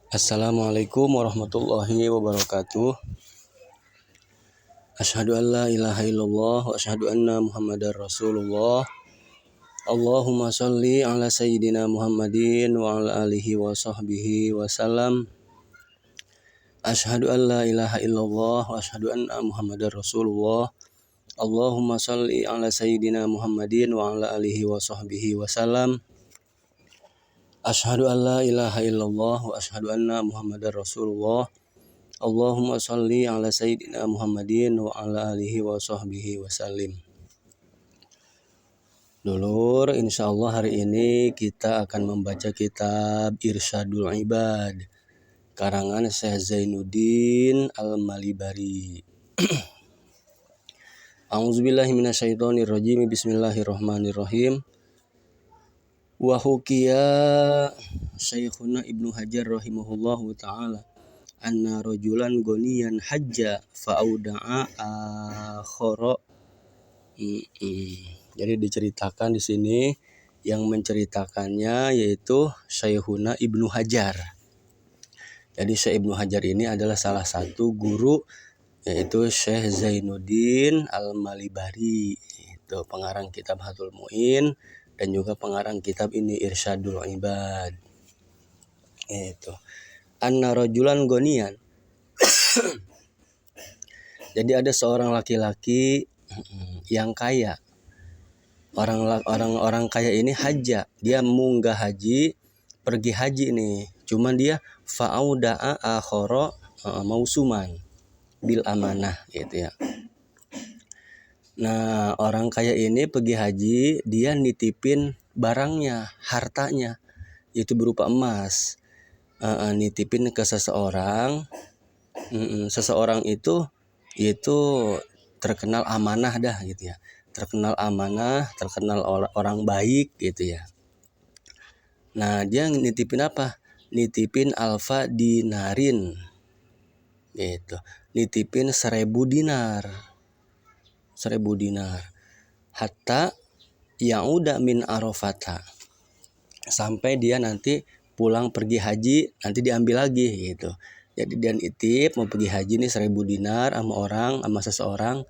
Assalamualaikum warahmatullahi wabarakatuh. Asyhadu an la ilaha illallah wa asyhadu anna Muhammadar Rasulullah. Allahumma sholli ala sayyidina Muhammadin wa ala alihi wa sahbihi wa salam. Asyhadu an la ilaha illallah wa asyhadu anna Muhammadar Rasulullah. Allahumma sholli ala sayyidina Muhammadin wa ala alihi wa sahbihi wa salam. Asyhadu an la ilaha illallah wa asyhadu anna Muhammadar Rasulullah. Allahumma sholli ala sayyidina Muhammadin wa ala alihi wa sahbihi wa salim. Dulur, insyaallah hari ini kita akan membaca kitab Irsyadul Ibad karangan Syekh Zainuddin Al-Malibari. A'udzubillahi minasyaitonirrajim. Bismillahirrahmanirrahim. Wa hukiya Syekhuna Ibnu Hajar rahimahullahu ta'ala anna rajulan goniyan hajja fa'auda'a akhara. Jadi diceritakan di sini, yang menceritakannya yaitu Syekhuna Ibnu Hajar. Jadi Syekh Ibnu Hajar ini adalah salah satu guru, yaitu Syekh Zainuddin Al-Malibari, itu pengarang kitab Hadul Mu'in dan juga pengarang kitab ini Irsyadul Ibad. Itu anna rajulan gonian. Jadi ada seorang laki-laki yang kaya. Orang kaya ini hajja, dia munggah haji, pergi haji nih. Cuman dia fa'auda'a akhara mausuman bil amanah gitu ya. Nah, orang kaya ini pergi haji, dia nitipin barangnya, hartanya, itu berupa emas. Nitipin ke seseorang. Seseorang itu terkenal amanah dah gitu ya. Terkenal amanah, terkenal orang baik gitu ya. Nah, dia nitipin apa? Nitipin alfa dinarin. Gitu. Nitipin 1000 dinar. 1000 dinar. Hatta ya'uda min Arafata. Sampai dia nanti pulang pergi haji, nanti diambil lagi gitu. Jadi dia nitip mau pergi haji nih 1000 dinar sama seseorang.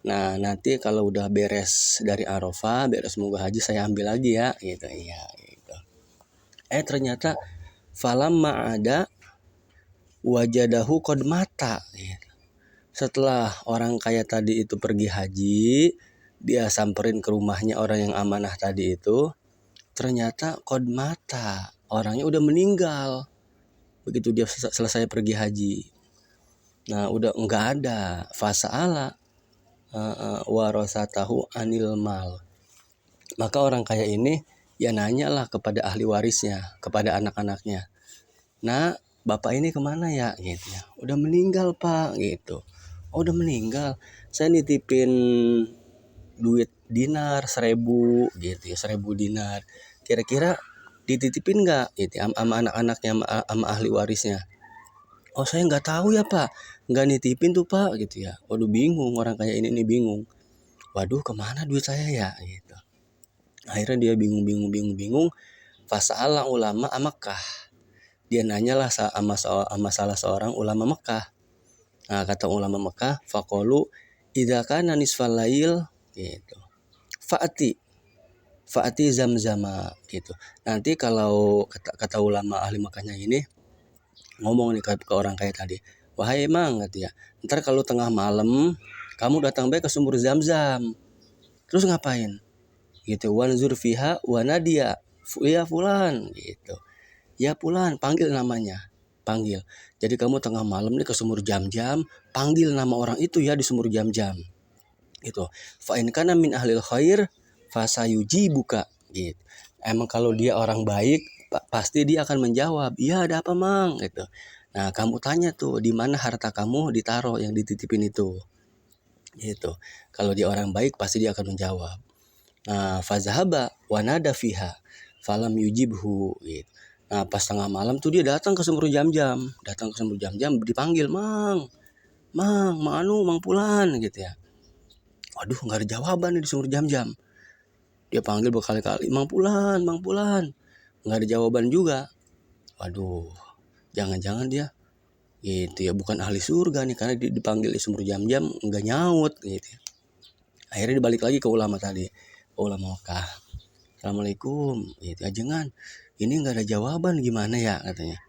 Nah, nanti kalau udah beres dari Arafah, beres munggah haji, saya ambil lagi ya gitu. Iya gitu. Ternyata falamma ada wajadahu qad mata gitu. Setelah orang kaya tadi itu pergi haji, dia samperin ke rumahnya orang yang amanah tadi itu, ternyata qad mata, orangnya udah meninggal. Begitu dia selesai pergi haji. Nah, udah enggak ada. Fasa'ala warasatahu anil mal. Maka orang kaya ini ya nanyalah kepada ahli warisnya, kepada anak-anaknya. Nah, bapak ini kemana ya gitu ya. Udah meninggal pak gitu. Oh, udah meninggal. Saya nitipin duit dinar 1000 gitu ya, 1000 dinar. Kira-kira dititipin nggak gitu sama anak-anaknya, sama ahli warisnya? Oh, saya nggak tahu ya pak, nggak nitipin tuh pak gitu ya. Waduh, bingung orang kaya ini bingung. Waduh, kemana duit saya ya gitu. Akhirnya dia bingung. Fasa'ala ulama Makkah. Dia nanyalah sama salah seorang ulama Mekah. Nah, kata ulama Mekah, faqalu idza kana nisfal lail gitu. Fa'ati zamzama gitu. Nanti kalau kata ulama ahli Mekahnya ini ngomong nih ke orang kaya tadi. Wahai emang gitu ya. Ntar kalau tengah malam kamu datang baik ke sumur Zam-Zam. Terus ngapain? Gitu. Wanzur fiha wa nadia. Ya fulan gitu. Ya fulan, panggil namanya. Panggil. Jadi kamu tengah malam nih ke sumur Jam-Jam, panggil nama orang itu ya di sumur Jam-Jam. Gitu. Fa in kana min ahlil khair fasayuji buka gitu. Emang kalau dia orang baik, pasti dia akan menjawab, "Iya, ada apa, Mang?" gitu. Nah, kamu tanya tuh, di mana harta kamu ditaruh yang dititipin itu. Gitu. Kalau dia orang baik pasti dia akan menjawab. Nah, fazahaba wa nada fiha falam yujibhu gitu. Nah, pas tengah malam tuh dia datang ke sumur Jam-Jam, dipanggil, "Mang, Mang Pulan" gitu ya. Waduh, nggak ada jawaban nih di sumur Jam-Jam. Dia panggil berkali-kali, Mang Pulan, nggak ada jawaban juga. Waduh, Jangan-jangan dia gitu ya bukan ahli surga nih, karena dipanggil di sumur jam-jam nggak nyaut gitu ya. Akhirnya dibalik lagi ke ulama tadi, ulama Mekah. Assalamualaikum, gitu. Jangan, ini nggak ada jawaban, gimana ya katanya.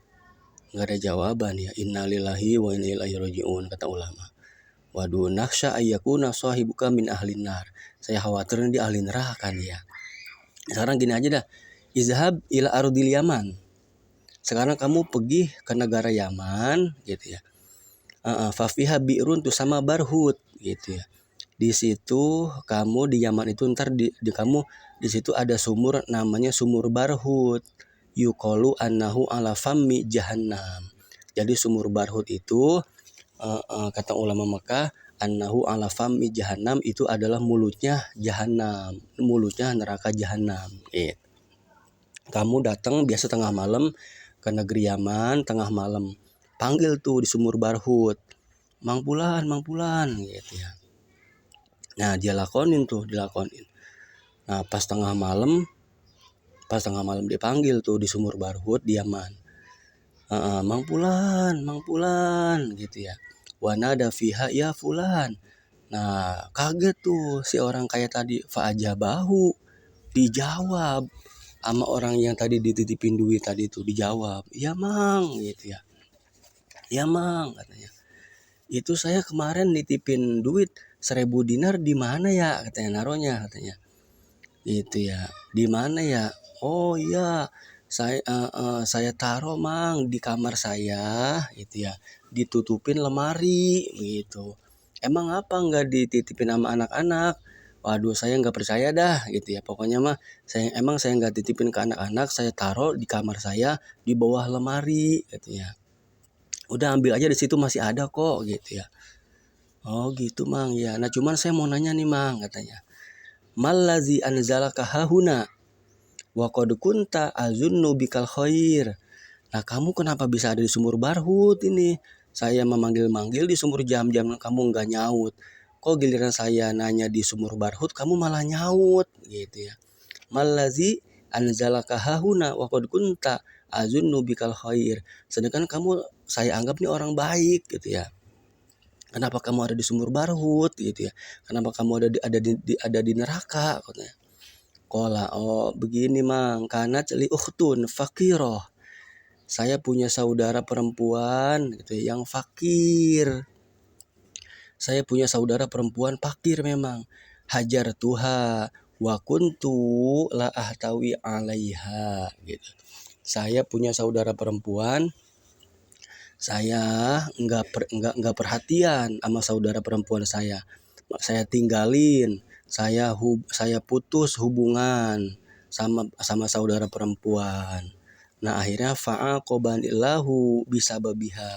Nggak ada jawaban ya. Innalillahi wa inna ilaihi rajiun, kata ulama. Waduh, naksha ayyakuna sahibuka min ahlin nar. Saya khawatir dia ahli neraka nih ya. Sekarang gini aja dah. Izhab ila ardil Yaman. Sekarang kamu pergi ke negara Yaman gitu ya. Fafiha bi'run tu sama barhut gitu ya. Di situ kamu di Yaman itu ntar kamu di situ ada sumur namanya sumur barhut. Yuqalu annahu ala fammi jahannam. Jadi sumur barhut itu kata ulama Mekah annahu ala fammi jahannam, itu adalah mulutnya jahanam, mulutnya neraka jahanam. Kamu datang biasa tengah malam ke negeri Yaman, tengah malam panggil tuh di sumur barhut, Mang Pulan gitu ya. Nah dilakonin. Nah pas tengah malam dipanggil tuh di sumur barhut di Yaman. Mang Pulan gitu ya. Wanada fiha ya fulan. Nah kaget tuh si orang kaya tadi, fa'ajabahu, dijawab sama orang yang tadi dititipin duit tadi tuh, dijawab, ya Mang gitu ya. Ya Mang katanya. Itu saya kemarin nitipin duit 1.000 dinar di mana ya katanya, naronya katanya. Itu ya. Di mana ya? Oh iya, saya taruh Mang di kamar saya itu ya. Ditutupin lemari gitu. Emang apa enggak dititipin sama anak-anak? Waduh, saya nggak percaya dah gitu ya. Pokoknya mah saya nggak titipin ke anak-anak, saya taruh di kamar saya di bawah lemari gitu ya. Udah ambil aja, di situ masih ada kok gitu ya. Oh gitu Mang ya. Nah cuman saya mau nanya nih Mang katanya. Malazi anzalaka hahuna wa qad kunta azunnu bikal khair. Nah kamu kenapa bisa ada di sumur barhut ini? Saya memanggil-manggil di sumur jam-jam kamu nggak nyaut. Kok giliran saya nanya di sumur barhut kamu malah nyaut gitu ya. Malazi anzalaka hahuna wa qad kunta azunnu bikal khair. Sedangkan kamu saya anggap nih orang baik gitu ya. Kenapa kamu ada di sumur barhut gitu ya? Kenapa kamu ada di neraka katanya. Kola, oh begini Mang, karena celi ukhtun fakiroh. Saya punya saudara perempuan gitu ya, yang fakir. Saya punya saudara perempuan fakir memang. Hajar tuha wa kuntu la ahtawi alaiha gitu. Saya punya saudara perempuan, saya nggak perhatian sama saudara perempuan saya. Saya tinggalin, saya putus hubungan sama saudara perempuan. Nah akhirnya fa'aqobanillahu bisababiha.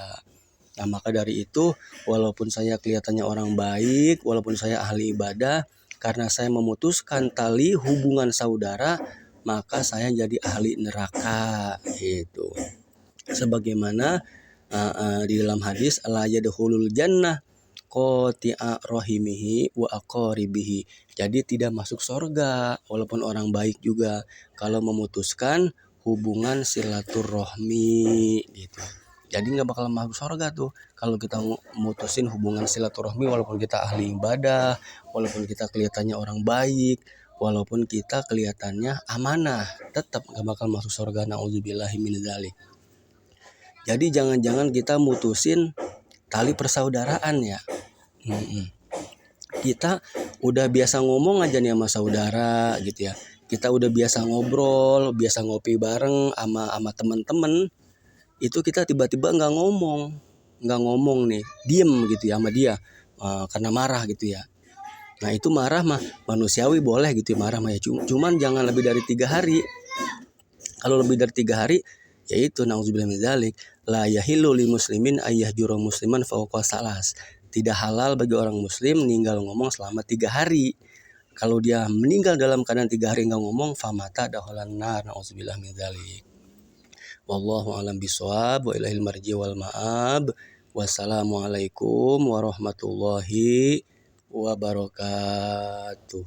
Nah maka dari itu, walaupun saya kelihatannya orang baik, walaupun saya ahli ibadah, karena saya memutuskan tali hubungan saudara, maka saya jadi ahli neraka gitu. Sebagaimana di dalam hadis, la yadkhulul jannah qati'a rahimihi wa aqaribihi. Jadi tidak masuk surga walaupun orang baik juga kalau memutuskan hubungan silaturahmi gitu. Jadi nggak bakal masuk surga tuh kalau kita mutusin hubungan silaturahmi, walaupun kita ahli ibadah, walaupun kita kelihatannya orang baik, walaupun kita kelihatannya amanah, tetap nggak bakal masuk surga. Nauzubillahi min dzalik. Jadi jangan-jangan kita mutusin tali persaudaraan ya. Kita udah biasa ngomong aja nih sama saudara gitu ya. Kita udah biasa ngobrol, biasa ngopi bareng sama teman-teman. Itu kita tiba-tiba nggak ngomong nih, diem gitu ya sama dia karena marah gitu ya. Nah itu marah mah manusiawi, boleh gitu ya marah mah ya. Cuman jangan lebih dari 3 hari. Kalau lebih dari 3 hari, yaitu nauzubillah min dzalik, la yahillu lil muslimin ayyahjura musliman fawqa salas. Tidak halal bagi orang muslim meninggal ngomong selama 3 hari. Kalau dia meninggal dalam keadaan 3 hari nggak ngomong, famata dakhalan nar, nauzubillah min dzalik. Wallahu a'lam bishawab wa ilahil marji wal ma'ab. Wassalamualaikum warahmatullahi wabarakatuh.